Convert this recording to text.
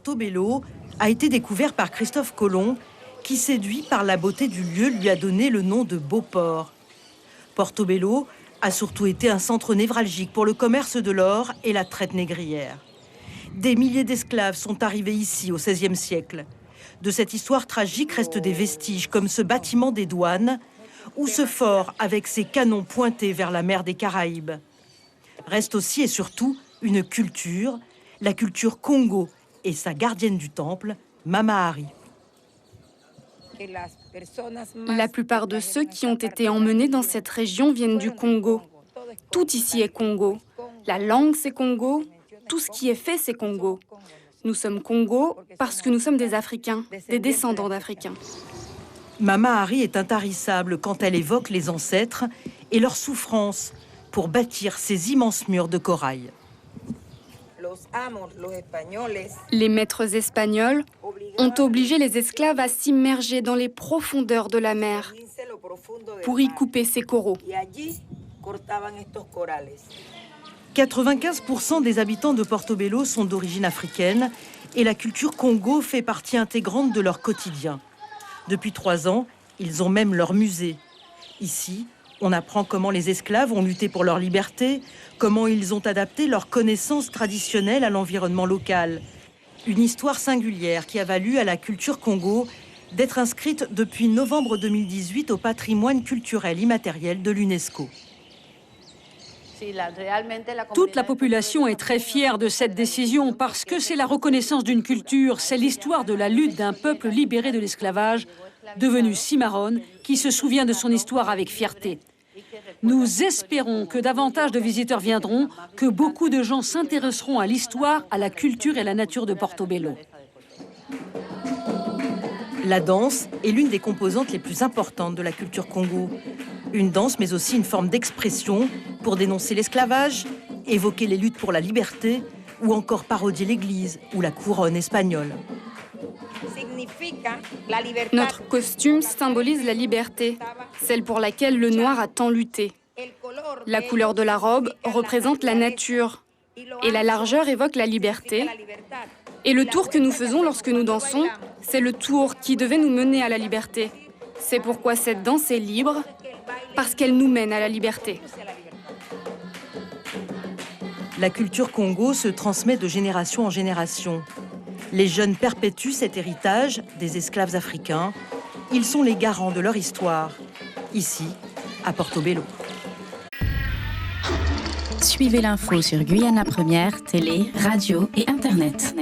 Portobello a été découvert par Christophe Colomb, qui, séduit par la beauté du lieu, lui a donné le nom de Beauport. Portobello a surtout été un centre névralgique pour le commerce de l'or et la traite négrière. Des milliers d'esclaves sont arrivés ici au XVIe siècle. De cette histoire tragique restent des vestiges comme ce bâtiment des douanes ou ce fort avec ses canons pointés vers la mer des Caraïbes. Reste aussi et surtout une culture, la culture Congo et sa gardienne du temple, Mama Hari. La plupart de ceux qui ont été emmenés dans cette région viennent du Congo. Tout ici est Congo. La langue, c'est Congo. Tout ce qui est fait, c'est Congo. Nous sommes Congo parce que nous sommes des Africains, des descendants d'Africains. Mama Hari est intarissable quand elle évoque les ancêtres et leurs souffrances pour bâtir ces immenses murs de corail. Les maîtres espagnols ont obligé les esclaves à s'immerger dans les profondeurs de la mer pour y couper ces coraux. 95% des habitants de Portobello sont d'origine africaine et la culture Congo fait partie intégrante de leur quotidien. Depuis 3 ans, ils ont même leur musée. Ici, on apprend comment les esclaves ont lutté pour leur liberté, comment ils ont adapté leurs connaissances traditionnelles à l'environnement local. Une histoire singulière qui a valu à la culture Congo d'être inscrite depuis novembre 2018 au patrimoine culturel immatériel de l'UNESCO. Toute la population est très fière de cette décision parce que c'est la reconnaissance d'une culture, c'est l'histoire de la lutte d'un peuple libéré de l'esclavage, devenu cimarron, qui se souvient de son histoire avec fierté. Nous espérons que davantage de visiteurs viendront, que beaucoup de gens s'intéresseront à l'histoire, à la culture et à la nature de Portobello. La danse est l'une des composantes les plus importantes de la culture Congo. Une danse, mais aussi une forme d'expression pour dénoncer l'esclavage, évoquer les luttes pour la liberté ou encore parodier l'Église ou la couronne espagnole. Notre costume symbolise la liberté, celle pour laquelle le noir a tant lutté. La couleur de la robe représente la nature et la largeur évoque la liberté. Et le tour que nous faisons lorsque nous dansons, c'est le tour qui devait nous mener à la liberté. C'est pourquoi cette danse est libre, parce qu'elle nous mène à la liberté. La culture Congo se transmet de génération en génération. Les jeunes perpétuent cet héritage des esclaves africains. Ils sont les garants de leur histoire, ici, à Portobello. Suivez l'info sur Guyana Première, télé, radio et Internet.